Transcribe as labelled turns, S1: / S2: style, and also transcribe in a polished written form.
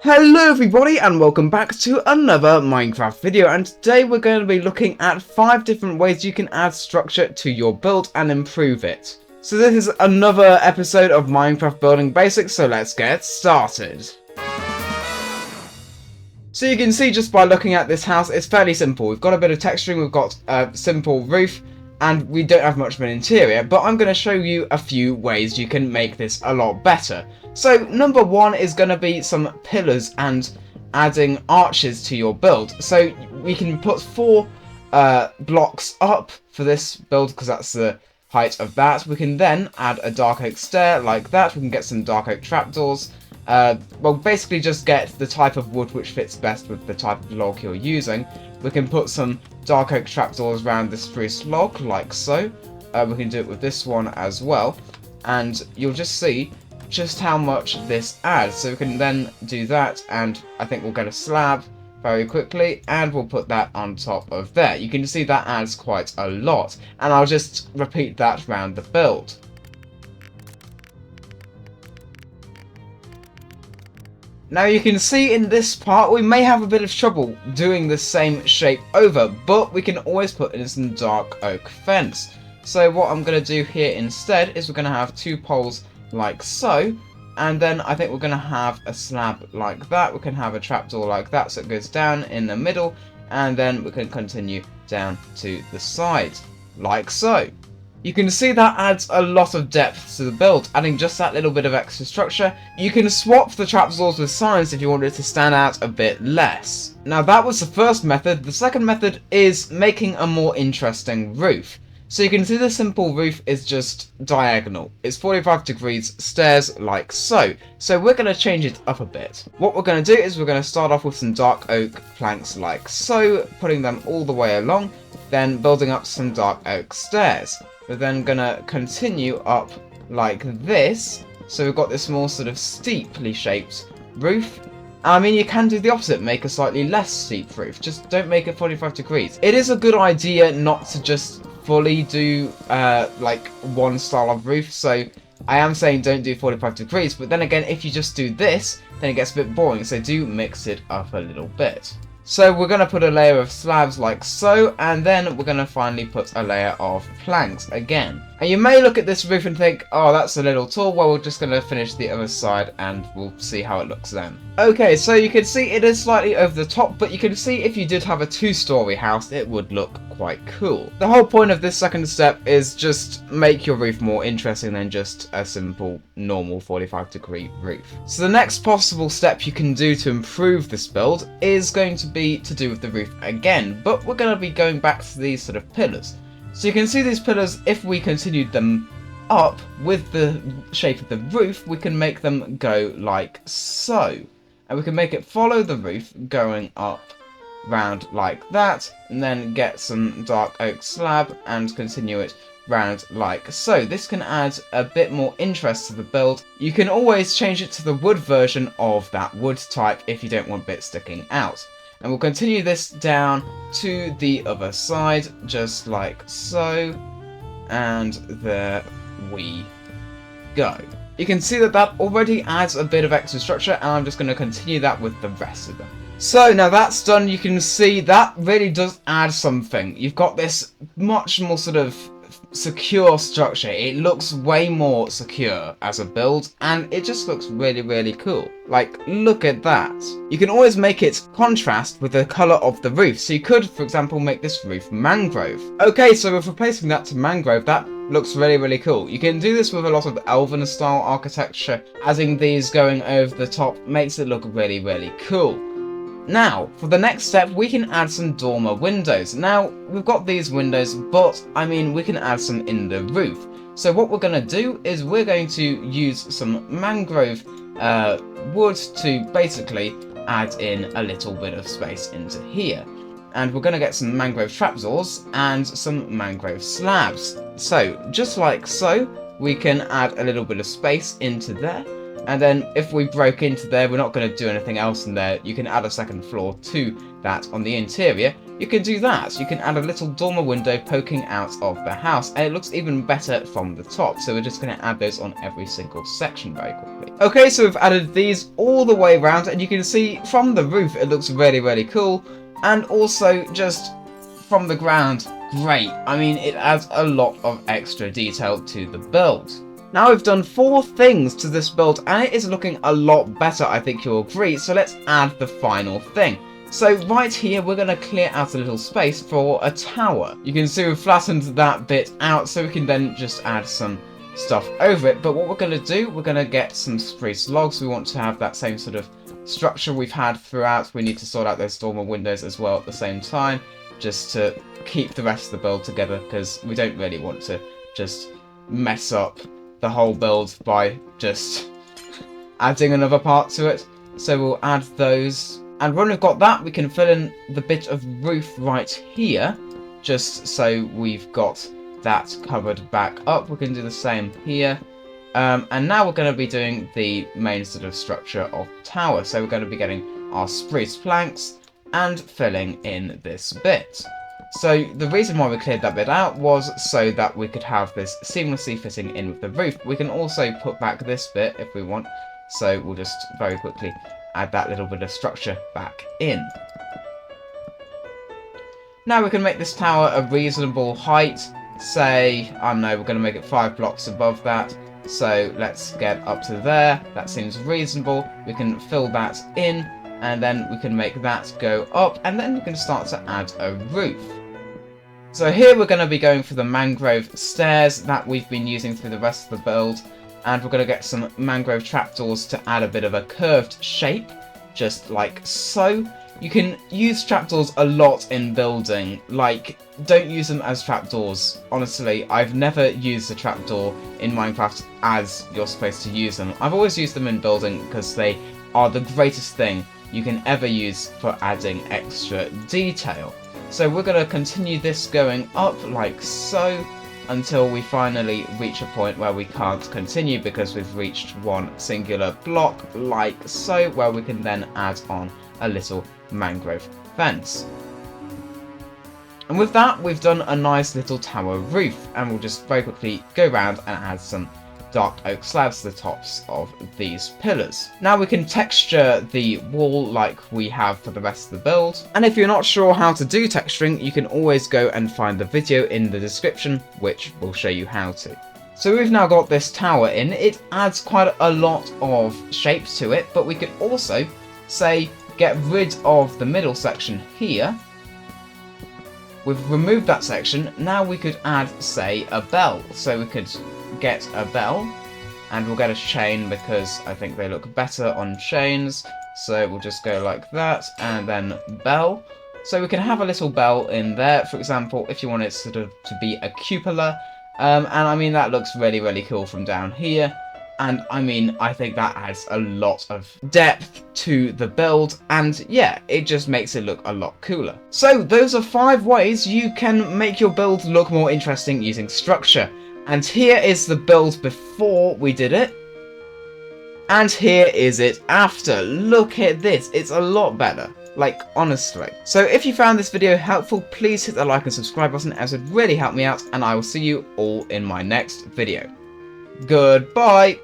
S1: Hello everybody and welcome back to another Minecraft video, and today we're going to be looking at 5 different ways you can add structure to your build and improve it. So this is another episode of Minecraft Building Basics, so let's get started. So you can see just by looking at this house, it's fairly simple. We've got a bit of texturing, we've got a simple roof, and we don't have much of an interior, but I'm going to show you a few ways you can make this a lot better. So number 1 is going to be some pillars and adding arches to your build. So we can put 4 blocks up for this build because that's the height of that. We can then add a dark oak stair like that. We can get some dark oak trapdoors. Well, basically just get the type of wood which fits best with the type of log you're using. We can put some dark oak trapdoors around the spruce log like so. We can do it with this one as well, and you'll just see just how much this adds. So we can then do that, and I think we'll get a slab very quickly, and we'll put that on top of there. You can see that adds quite a lot, and I'll just repeat that around the build. Now you can see in this part we may have a bit of trouble doing the same shape over, but we can always put in some dark oak fence. So what I'm going to do here instead is we're going to have 2 poles like so, and then I think we're going to have a slab like that. We can have a trapdoor like that so it goes down in the middle, and then we can continue down to the side like so. You can see that adds a lot of depth to the build, adding just that little bit of extra structure. You can swap the trapdoors with signs if you want it to stand out a bit less. Now that was the first method. The second method is making a more interesting roof. So you can see the simple roof is just diagonal. It's 45 degrees stairs like so. So we're going to change it up a bit. What we're going to do is we're going to start off with some dark oak planks like so, putting them all the way along, then building up some dark oak stairs. We're then going to continue up like this. So we've got this more sort of steeply shaped roof. I mean, you can do the opposite, make a slightly less steep roof. Just don't make it 45 degrees. It is a good idea not to just fully do like one style of roof. So I am saying don't do 45 degrees. But then again, if you just do this, then it gets a bit boring. So do mix it up a little bit. So we're going to put a layer of slabs like so, and then we're going to finally put a layer of planks again. And you may look at this roof and think, oh, that's a little tall. Well, we're just going to finish the other side and we'll see how it looks then. Okay, so you can see it is slightly over the top, but you can see if you did have a 2-story house, it would look quite cool. The whole point of this second step is just make your roof more interesting than just a simple normal 45-degree roof. So the next possible step you can do to improve this build is going to be to do with the roof again, but we're going to be going back to these sort of pillars. So you can see these pillars, if we continued them up with the shape of the roof, we can make them go like so. And we can make it follow the roof going up round like that, and then get some dark oak slab and continue it round like so. This can add a bit more interest to the build. You can always change it to the wood version of that wood type if you don't want bits sticking out. And we'll continue this down to the other side, just like so, and there we go. You can see that that already adds a bit of extra structure, and I'm just going to continue that with the rest of them. So now that's done, you can see that really does add something. You've got this much more sort of secure structure. It looks way more secure as a build, and it just looks really, really cool. Like, look at that. You can always make it contrast with the colour of the roof. So you could, for example, make this roof mangrove. Okay, so with replacing that to mangrove, that looks really, really cool. You can do this with a lot of elven style architecture. Adding these going over the top makes it look really, really cool. Now, for the next step, we can add some dormer windows. Now, we've got these windows, but, I mean, we can add some in the roof. So what we're going to do is we're going to use some mangrove wood to basically add in a little bit of space into here. And we're going to get some mangrove trapdoors and some mangrove slabs. So, just like so, we can add a little bit of space into there. And then if we broke into there, we're not going to do anything else in there. You can add a second floor to that on the interior. you can do that. You can add a little dormer window poking out of the house, and it looks even better from the top. So we're just going to add those on every single section very quickly. Okay, so we've added these all the way around, and you can see from the roof it looks really, really cool. And also just from the ground, great. I mean, it adds a lot of extra detail to the build. Now we've done 4 things to this build, and it is looking a lot better, I think you'll agree. So let's add the final thing. So right here, we're going to clear out a little space for a tower. You can see we've flattened that bit out, so we can then just add some stuff over it. But what we're going to do, we're going to get some spruce logs. We want to have that same sort of structure we've had throughout. We need to sort out those dormer windows as well at the same time, just to keep the rest of the build together, because we don't really want to just mess up the whole build by just adding another part to it. So we'll add those, and when we've got that, we can fill in the bit of roof right here, just so we've got that covered back up. We can do the same here, and now we're going to be doing the main sort of structure of the tower. So we're going to be getting our spruce planks and filling in this bit. So the reason why we cleared that bit out was so that we could have this seamlessly fitting in with the roof. We can also put back this bit if we want, so we'll just very quickly add that little bit of structure back in. Now we can make this tower a reasonable height. Say, I don't know, we're going to make it 5 blocks above that. So let's get up to there. That seems reasonable. We can fill that in, and then we can make that go up, and then we can start to add a roof. So here we're going to be going for the mangrove stairs that we've been using through the rest of the build, and we're going to get some mangrove trapdoors to add a bit of a curved shape, just like so. You can use trapdoors a lot in building. Like, don't use them as trapdoors. Honestly, I've never used a trapdoor in Minecraft as you're supposed to use them. I've always used them in building because they are the greatest thing you can ever use for adding extra detail. So we're going to continue this going up like so until we finally reach a point where we can't continue because we've reached one singular block like so, where we can then add on a little mangrove fence. And with that, we've done a nice little tower roof, and we'll just very quickly go around and add some dark oak slabs to the tops of these pillars. Now we can texture the wall like we have for the rest of the build, and if you're not sure how to do texturing, you can always go and find the video in the description which will show you how to. So we've now got this tower in. It adds quite a lot of shape to it, but we could also, say, get rid of the middle section here. We've removed that section. Now we could add, say, a bell. So we could get a bell, and we'll get a chain because I think they look better on chains. So we'll just go like that, and then bell. So we can have a little bell in there, for example, if you want it sort of to be a cupola. And I mean, that looks really, really cool from down here. And I mean, I think that adds a lot of depth to the build, and yeah, it just makes it look a lot cooler. So those are 5 ways you can make your build look more interesting using structure. And here is the build before we did it, and here is it after. Look at this, it's a lot better. Like, honestly. So if you found this video helpful, please hit the like and subscribe button, as it would really help me out, and I will see you all in my next video. Goodbye!